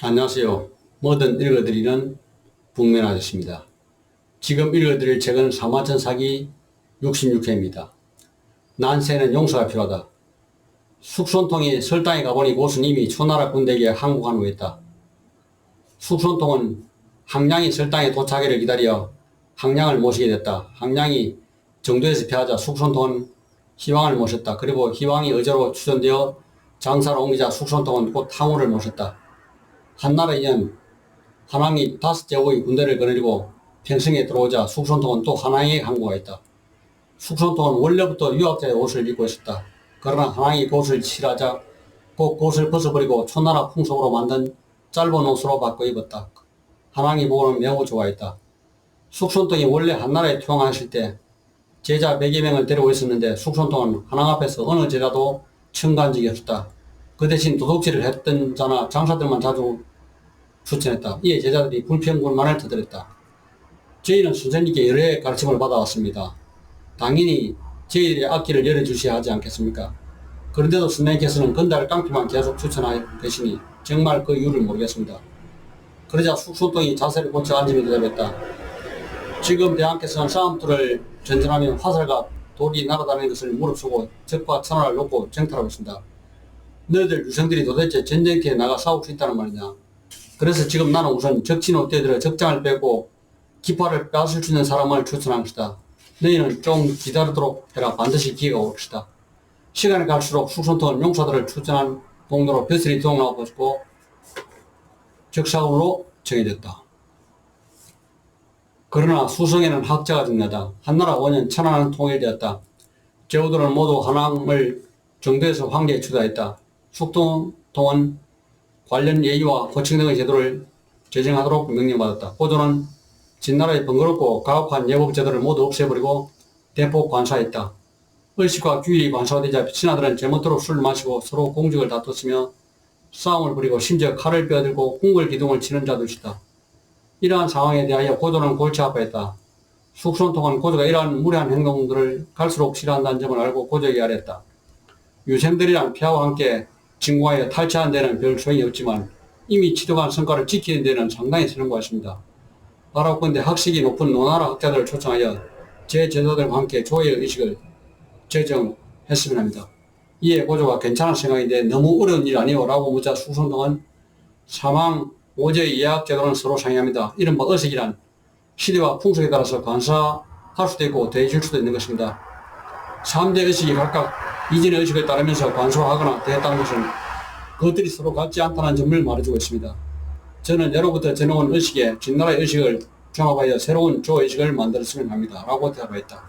안녕하세요. 뭐든 읽어드리는 북면 아저씨입니다. 지금 읽어드릴 책은 사마천 사기 66회입니다. 난세는 용서가 필요하다. 숙손통이 설당에 가보니 곳은 이미 초나라 군대에게 항복한 후였다. 숙손통은 항량이 설당에 도착하기를 기다려 항량을 모시게 됐다. 항량이 정도에서 피하자 숙손통은 희왕을 모셨다. 그리고 희왕이 의제로 추천되어 장사로 옮기자 숙손통은 곧 항우를 모셨다. 한나라 2년 한왕이 5제국의 군대를 거느리고 평성에 들어오자 숙손통은 또 한왕에게 항복하였다. 숙손통은 원래부터 유학자의 옷을 입고 있었다. 그러나 한왕이 그 옷을 칠하자 꼭 그 옷을 벗어버리고 초나라 풍속으로 만든 짧은 옷으로 바꿔 입었다. 한왕이 보고는 매우 좋아했다. 숙손통이 원래 한나라에 투항하였을 때 제자 100여 명을 데리고 있었는데 숙손통은 한왕 앞에서 어느 제자도 청구한 적이 없었다. 그 대신 도둑질을 했던 자나 장사들만 자주 추천했다. 이에 제자들이 불평불만을 터뜨렸다. 저희는 선생님께 여러 해의 가르침을 받아왔습니다. 당연히 저희들의 앞길을 열어주셔야 하지 않겠습니까? 그런데도 선생님께서는 건달 깡피만 계속 추천하여 계시니 정말 그 이유를 모르겠습니다. 그러자 숙손통이 자세를 고쳐 앉으며 대답했다. 지금 대왕께서는 싸움터를 전전하며 화살과 돌이 날아다니는 것을 무릅쓰고 적과 천하를 놓고 정탈하고 있습니다. 너희들 유생들이 도대체 전쟁터에 나가 싸울 수 있다는 말이냐? 그래서 지금 나는 우선 적진호 뛰어들어 적장을 빼고 깃발을 뺏을 수 있는 사람을 추천한 것이다. 너희는 좀 기다리도록 해라. 반드시 기회가 올 것이다. 시간이 갈수록 숙손통은 용사들을 추천한 공로로 벼슬이 동나고 적사원으로 정해졌다. 그러나 수성에는 학자가 중요하다. 한나라 5년 천하는 통일되었다. 제후들은 모두 한왕을 정도에서 황제에 추대했다. 숙통통은 관련 예의와 호칭 등의 제도를 제정하도록 명령받았다. 고조는 진나라의 번거롭고 가혹한 예법 제도를 모두 없애버리고 대폭 관사했다. 의식과 규율이 관사되자 신하들은 제멋대로 술을 마시고 서로 공직을 다퉜으며 싸움을 벌이고 심지어 칼을 빼어들고 궁궐 기둥을 치는 자도 있었다. 이러한 상황에 대하여 고조는 골치 아파했다. 숙손통은 고조가 이러한 무례한 행동들을 갈수록 싫어한다는 점을 알고 고조에게 아뢰었다. 유생들이란 폐하와 함께 진공하여 탈취하는 데는 별 소용이 없지만 이미 취득한 성과를 지키는 데는 상당히 성공했습니다. 바라건대 학식이 높은 노나라 학자들을 초청하여 제 제자들과 함께 조의 의식을 제정했으면 합니다. 이에 고조가 괜찮은 생각인데 너무 어려운 일 아니오? 라고 묻자 숙손통은 사망 5제의 예학 제도는 서로 상이합니다. 이른바 의식이란 시대와 풍속에 따라서 관사할 수도 있고 대해질 수도 있는 것입니다. 3대 의식이 각각 이전의 의식을 따르면서 관소하거나 대했다는 것은 그것들이 서로 같지 않다는 점을 말해주고 있습니다. 저는 예로부터 전해온 의식에 진나라의 의식을 종합하여 새로운 조의식을 만들었으면 합니다. 라고 대답했다.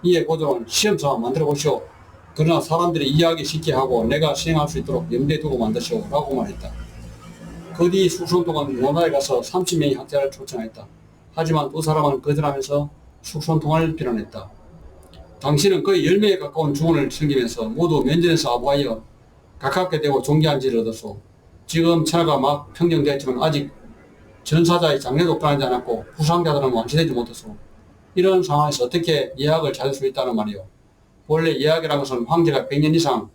이에 고조는 시험삼아 만들어 보시오. 그러나 사람들이 이해하기 쉽게 하고 내가 시행할 수 있도록 염두에 두고 만드시오. 라고 말했다. 그 뒤 숙손통은 노나라에 가서 30명의 학자를 초청했다. 하지만 두 사람은 거절하면서 숙손통을 비난했다. 당신은 거의 10명에 가까운 주군을 섬기면서 모두 면전에서 아부하여 가깝게 되고 존귀한 지를 얻었소. 지금 천하가 막 평정되었지만 아직 전사자의 장례도 끝나지 않았고 부상자들은 완치되지 못했소. 이런 상황에서 어떻게 예약을 찾을 수 있다는 말이오. 원래 예약이라는 것은 황제가 100년 이상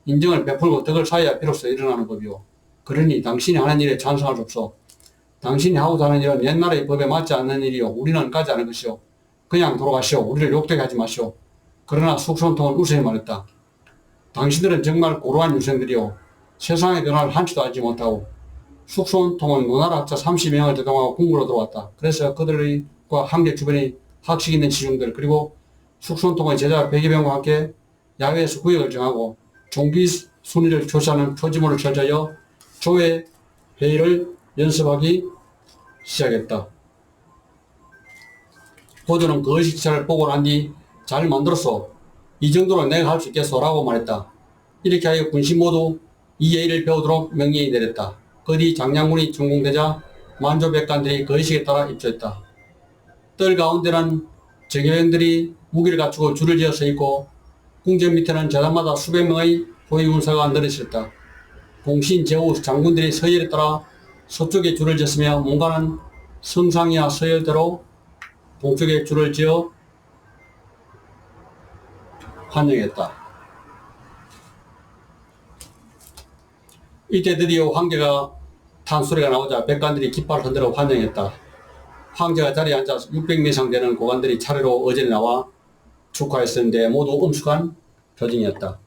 인정을 베풀고 덕을 쌓아야 비로소 일어나는 법이오. 그러니 당신이 하는 일에 찬성할 수 없소. 당신이 하고자 하는 일은 옛날의 법에 맞지 않는 일이오. 우리는 까지 않을 것이오. 그냥 돌아가시오. 우리를 욕되게 하지 마시오. 그러나 숙손통은 우스히 말했다. 당신들은 정말 고루한 유생들이오. 세상의 변화를 한치도 알지 못하고. 숙손통은 노나라 학자 30명을 대동하고 궁궐로 들어왔다. 그래서 그들과 함께 주변에 학식 있는 지중들 그리고 숙손통의 제자 100여 명과 함께 야외에서 구역을 정하고 종기 순위를 조사하는 표지물을 설치하여 조회 회의를 연습하기 시작했다. 고조는 그 의식차를 보고 난 뒤 잘 만들었어. 이 정도는 내가 할 수 있겠어. 라고 말했다. 이렇게 하여 군신 모두 이 예의를 배우도록 명령이 내렸다. 그 뒤 장량군이 준공되자 만조백관들이 그 의식에 따라 입조했다. 뜰 가운데는 정예병들이 무기를 갖추고 줄을 지어 서 있고 궁전 밑에는 재단마다 수백 명의 호위군사가 늘어있었다. 공신 제후 장군들이 서열에 따라 서쪽에 줄을 지었으며 뭔가는 성상이나 서열대로 동쪽에 줄을 지어 환영했다. 이때 드디어 황제가 탄 소리가 나오자 백관들이 깃발을 흔들어 환영했다. 황제가 자리에 앉아 600명 이상 되는 고관들이 차례로 어진에 나와 축하했었는데 모두 엄숙한 표정이었다.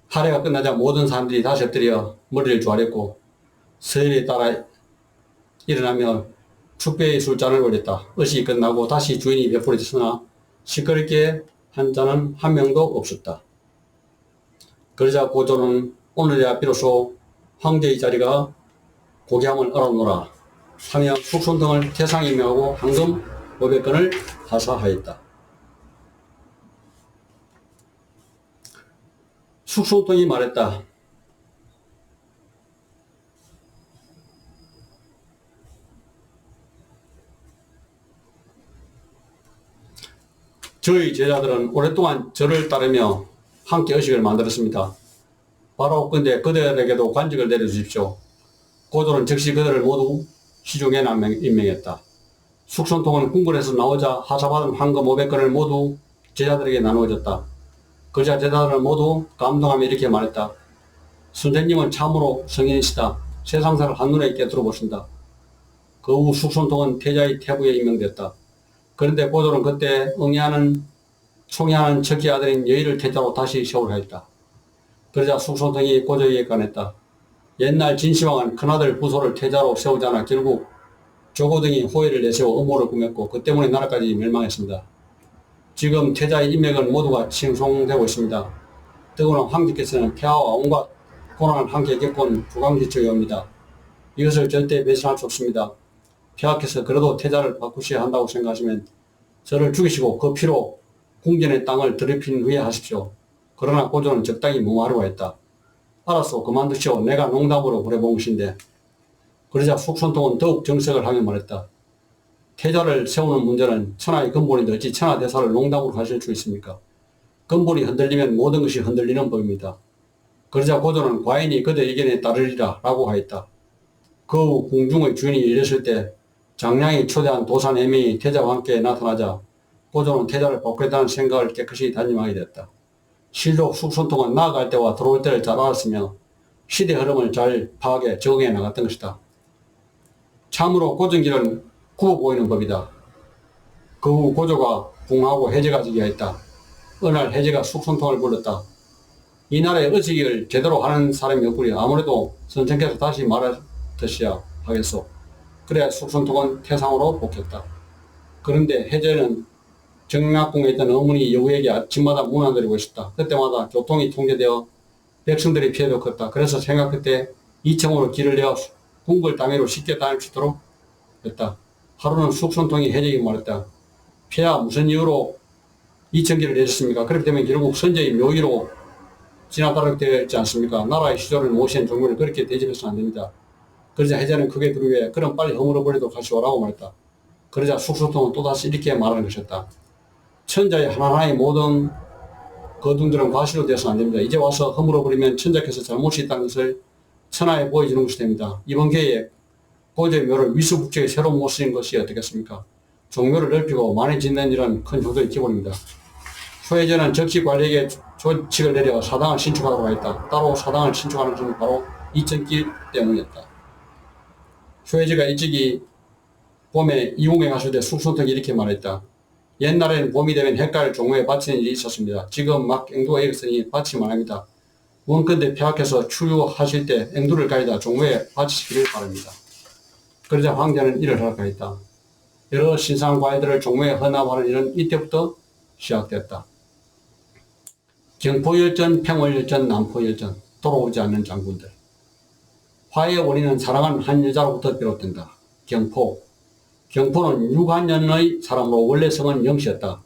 할애가 끝나자 모든 사람들이 다시 엎드려 머리를 조아렸고 서열에 따라 일어나며 축배의 술잔을 올렸다. 의식이 끝나고 다시 주인이 베풀어졌으나 시끄럽게 한 자는 한 명도 없었다. 그러자 고조는 오늘이야 비로소 황제의 자리가 고귀함을 알아노라 하며 숙손등을 태상에 명하고 황금 500건을 하사하였다. 숙손등이 말했다. 저희 제자들은 오랫동안 저를 따르며 함께 의식을 만들었습니다. 바로 근데 그들에게도 관직을 내려주십시오. 고조는 즉시 그들을 모두 시중에 임명했다. 숙손통은 궁궐에서 나오자 하사받은 황금 500건을 모두 제자들에게 나누어졌다. 그자 제자들은 모두 감동하며 이렇게 말했다. 선생님은 참으로 성인이시다. 세상사를 한눈에 있게 들어보신다. 그 후 숙손통은 태자의 태부에 임명됐다. 그런데 고조는 그때 총애하는 척기 아들인 여의를 태자로 다시 세울하였다. 그러자 숙손통이 고조에게 관했다. 옛날 진시황은 큰아들 부소를 태자로 세우자나 결국 조고등이 호의를 내세워 음모를 꾸몄고 그 때문에 나라까지 멸망했습니다. 지금 태자의 인맥은 모두가 칭송되고 있습니다. 더구나 황제께서는 폐하와 온갖 고난을 함께 겪은 부강지척이옵니다. 이것을 절대 배신할 수 없습니다. 폐하께서 그래도 태자를 바꾸셔야 한다고 생각하시면 저를 죽이시고 그 피로 궁전의 땅을 더럽힌 후에 하십시오. 그러나 고조는 적당히 무마하려고 했다. 알았소. 그만두시오. 내가 농담으로 그래본 것인데. 그러자 숙손통은 더욱 정색을 하며 말했다. 태자를 세우는 문제는 천하의 근본인데 어찌 천하대사를 농담으로 하실 수 있습니까? 근본이 흔들리면 모든 것이 흔들리는 법입니다. 그러자 고조는 과인이 그들 의견에 따르리라 라고 하였다. 그 후 궁중의 주인이 열렸을 때 장량이 초대한 도사 4명이 태자와 함께 나타나자 고조는 태자를 바꾸겠다는 생각을 깨끗이 단념하게 되었다. 실록 숙손통은 나아갈 때와 들어올 때를 잘 알았으며 시대 흐름을 잘 파악해 적응해 나갔던 것이다. 참으로 고정길은 굽어 보이는 법이다. 그 후 고조가 붕하고 해제가 즉위하였다. 어느 날 해제가 숙손통을 불렀다. 이 나라의 의식을 제대로 하는 사람이 없구리. 아무래도 선생께서 다시 말하듯이야 하겠소. 그래야 숙손통은 태상으로 복했다. 그런데 해제는 정락궁에 있던 어머니 여우에게 아침마다 문안 드리고 있었다. 그때마다 교통이 통제되어 백성들이 피해도 컸다. 그래서 생각 끝에 2층으로 길을 내어 궁궐 당위로 쉽게 다닐 수 있도록 했다. 하루는 숙손통이 해제에게 말했다. 폐하 무슨 이유로 2층 길을 내셨습니까? 그렇기 때문에 결국 선제의 묘의로 지나다르게 되어 있지 않습니까? 나라의 시조를 모시는 종묘를 그렇게 대접해서는 안 됩니다. 그러자 해제는 크게 두려워 그럼 빨리 허물어버리도록 하시오라고 말했다. 그러자 숙손통은 또다시 이렇게 말하는 것이었다. 천자의 하나하나의 모든 거둥들은 과실로 되어서는 안 됩니다. 이제 와서 허물어버리면 천자께서 잘못이 있다는 것을 천하에 보여주는 것이 됩니다. 이번 기회에 고조의 묘를 위수국적에 새로 못 쓰인 것이 어떻겠습니까? 종묘를 넓히고 많이 짓는 일은 큰 효도의 기본입니다. 소해제는 적시 관리에게 조칙을 내려 사당을 신축하도록 하였다. 따로 사당을 신축하는 것은 바로 이천길 때문이었다. 소해제가 일찍이 봄에 이웅에 갔을 때 숙손통이 이렇게 말했다. 옛날에는 봄이 되면 햇갈 종묘에 바치는 일이 있었습니다. 지금 막 앵두가 일었으니 바치면 합니다. 원컨대 폐하께서 추유하실 때 앵두를 가져다 종묘에 바치시기를 바랍니다. 그러자 황제는 이를 허락하였다. 여러 신상 과외들을 종묘에 헌납하는 일은 이때부터 시작됐다. 경포열전, 평월열전, 남포열전, 돌아오지 않는 장군들. 화해의 원인은 사랑한 한 여자로부터 비롯된다. 경포는 6한년의 사람으로 원래 성은 영씨였다.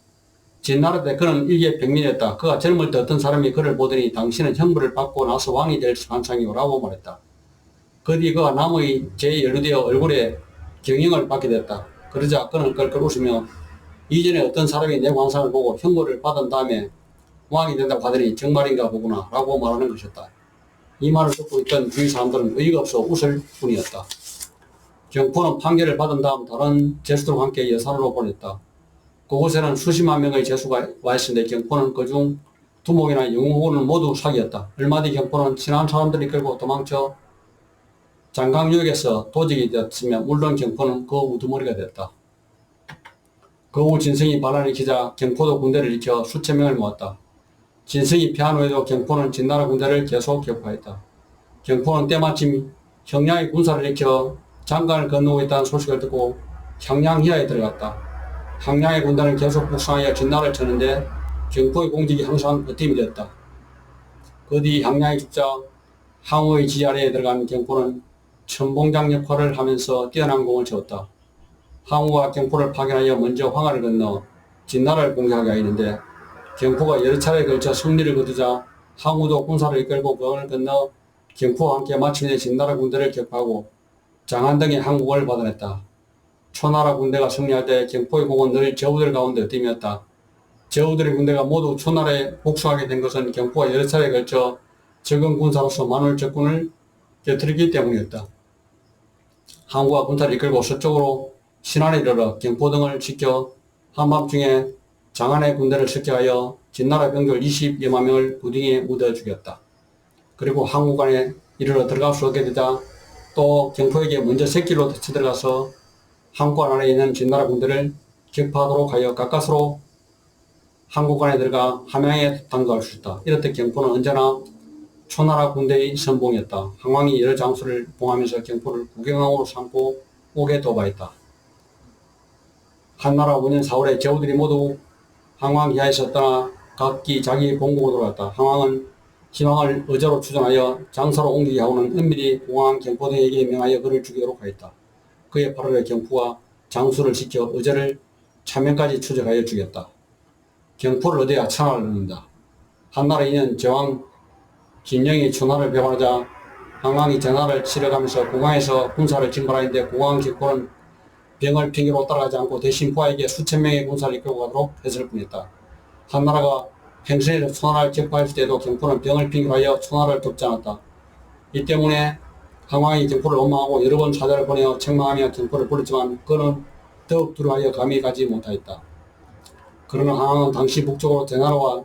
진나라 때 그는 일개백민이었다. 그가 젊을 때 어떤 사람이 그를 보더니 당신은 형벌을 받고 나서 왕이 될 환상이오 라고 말했다. 그 뒤 그가 남의 죄에 연루되어 얼굴에 경영을 받게 됐다. 그러자 그는 껄껄 웃으며 이전에 어떤 사람이 내 환상을 보고 형벌을 받은 다음에 왕이 된다고 하더니 정말인가 보구나 라고 말하는 것이었다. 이 말을 듣고 있던 주위 사람들은 의의가 없어 웃을 뿐이었다. 경포는 판결을 받은 다음 다른 죄수들과 함께 여산으로 보냈다. 그곳에는 수십만 명의 죄수가 와 있었는데 경포는 그중 두목이나 영웅은 모두 사기였다. 얼마 뒤 경포는 친한 사람들을 이끌고 도망쳐 장강유역에서 도적이 되었으며 물론 경포는 그 우두머리가 되었다. 그 후 진성이 반란을 일으키자 경포도 군대를 일으켜 수천 명을 모았다. 진성이 패한 후에도 경포는 진나라 군대를 계속 격파했다. 경포는 때마침 형량의 군사를 일으켜 장강을 건너고 있다는 소식을 듣고 향량희야에 들어갔다. 향량의 군대는 계속 북상하여 진나라를 쳤는데 경포의 공직이 항상 버팀이 되었다. 그 뒤 향량이 죽자 항우의 지휘 아래에 들어간 경포는 천봉장 역할을 하면서 뛰어난 공을 세웠다. 항우가 경포를 파견하여 먼저 황하를 건너 진나라를 공격하게 하였는데 경포가 여러 차례에 걸쳐 승리를 거두자 항우도 군사를 이끌고 강을 건너 경포와 함께 마침내 진나라 군대를 격파하고 장안등의 항국을 받아냈다. 초나라 군대가 승리할 때 경포의 공은 늘 제후들 가운데 ը뜸이었다. 제후들의 군대가 모두 초나라에 복수하게 된 것은 경포가 여러 차례에 걸쳐 적은 군사로서 만월 적군을 곁들이기 때문이었다. 항우가 군사를 이끌고 서쪽으로 신안에 이르러 경포 등을 지켜 한밤중에 장안의 군대를 습격하여 진나라 병졸 20여만 명을 부딩에 묻어 죽였다. 그리고 항우간에 이르러 들어갈 수 없게 되자 또 경포에게 먼저 새길로 쳐들어가서 항구관 안에 있는 진나라 군대를 격파하도록 하여 가까스로 항구관에 들어가 함양에 당도할 수 있다. 이렇듯 경포는 언제나 초나라 군대의 선봉이었다. 항왕이 여러 장소를 봉하면서 경포를 국영왕으로 삼고 옥에 도바했다. 한나라 5년 4월에 제후들이 모두 항왕 이하에서 떠나 각기 자기 본국으로 돌아갔다. 항왕은 희망을 의자로 추전하여 장사로 옮기게 하고는 은밀히 공항 경포 등에게 명하여 그를 죽이도록 하였다. 그의 8월에 경포가 장수를 시켜 의자를 차명까지 추적하여 죽였다. 경포를 얻어야 천하를 얻는다. 한나라 2년 제왕 김영이 초나를 배반하자 항왕이 전하를 치러가면서 공항에서 군사를 징발하는데 공항 경포는 병을 핑계로 따라가지 않고 대신 부하에게 수천 명의 군사를 이끌고 가도록 했을 뿐이었다. 한나라가 평생에서 초나라를 격파했을 때도 경포는 병을 핑계로 하여 초나라를 돕지 않았다. 이 때문에 항왕이 경포를 원망하고 여러 번 사자를 보내어 책망하며 경포를 불렀지만 그는 더욱 두려워하여 감히 가지 못하였다. 그러나 항왕은 당시 북쪽으로 대나라와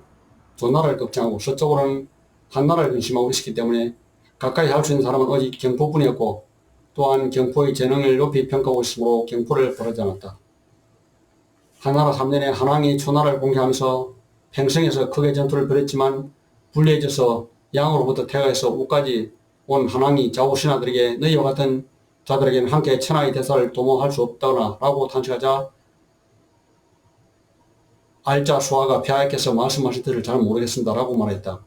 조나라를 걱정하고 서쪽으로는 한나라를 근심하고 있었기 때문에 가까이 할 수 있는 사람은 오직 경포뿐이었고 또한 경포의 재능을 높이 평가하고 있으므로 경포를 벌하지 않았다. 한나라 3년에 한왕이 초나라를 공격하면서 평성에서 크게 전투를 벌였지만 불리해져서 양으로부터 퇴가해서 우까지 온 한왕이 좌우 신하들에게 너희와 같은 자들에게는 함께 천하의 대사를 도모할 수 없다거나 라고 탄식하자 알자 수하가 폐하께서 말씀하신 뜻을 잘 모르겠습니다 라고 말했다.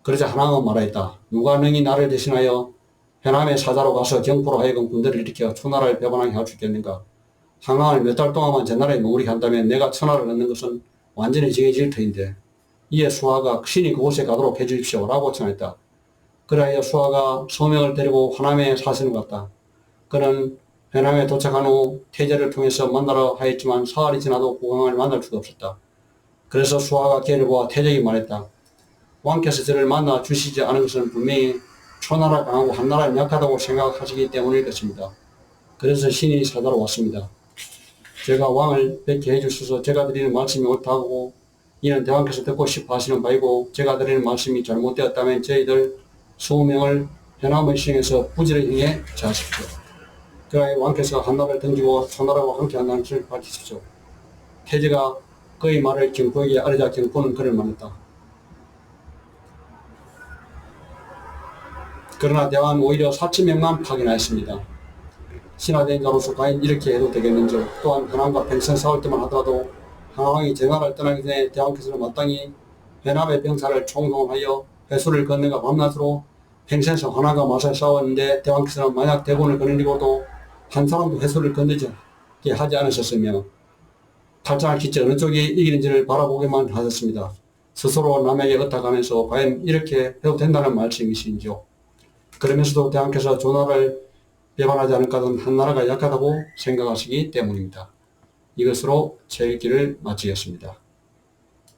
그러자 한왕은 말하였다. 누가 능히 나를 대신하여 해남의 사자로 가서 경포로 하여금 군대를 일으켜 초나라를 배반하게 할 수 있겠는가. 항왕을 몇 달 동안만 제 나라에 머무르게 한다면 내가 천하를 얻는 것은 완전히 정해질 터인데 이에 수하가 신이 그곳에 가도록 해주십시오 라고 청했다. 그리하여 수하가 소명을 데리고 하남에 사신을 갔다. 그는 해남에 도착한 후 태제를 통해서 만나러 하였지만 사흘이 지나도 국왕을 만날 수가 없었다. 그래서 수하가 걔를 보아 태제에게 말했다. 왕께서 저를 만나 주시지 않은 것은 분명히 초나라 강하고 한나라는 약하다고 생각하시기 때문일 것입니다. 그래서 신이 사자로 왔습니다. 제가 왕을 뵙게 해주셔서 제가 드리는 말씀이 옳다고 이는 대왕께서 듣고 싶어 하시는 바이고 제가 드리는 말씀이 잘못되었다면 저희들 20명을 해남의 시행에서 부지를 행해 제하십시오. 그러하여 왕께서 한나라를 등지고 초나라와 함께 한다는 것을 밝히십시오. 태제가 그의 말을 경포에게 아뢰자 경포는 그를 말했다. 그러나 대왕은 오히려 4,000명만 파견하였습니다. 신하된 자로서 과연 이렇게 해도 되겠는지 또한 한왕과 평생 싸울 때만 하더라도 한왕이 제나라를 떠나기 전에 대왕께서는 마땅히 해남의 병사를 총동원하여 회수를 건너가 밤낮으로 평생에서 한왕과 맞서 싸웠는데 대왕께서는 만약 대군을 거느리고도 한 사람도 회수를 건너지 하지 않으셨으며 탈장을 기체 어느 쪽이 이기는지를 바라보기만 하셨습니다. 스스로 남에게 의탁하면서 과연 이렇게 해도 된다는 말씀이신지요. 그러면서도 대왕께서 조나라를 배반하지 않을 것은 한나라가 약하다고 생각하시기 때문입니다. 이것으로 제 읽기를 마치겠습니다.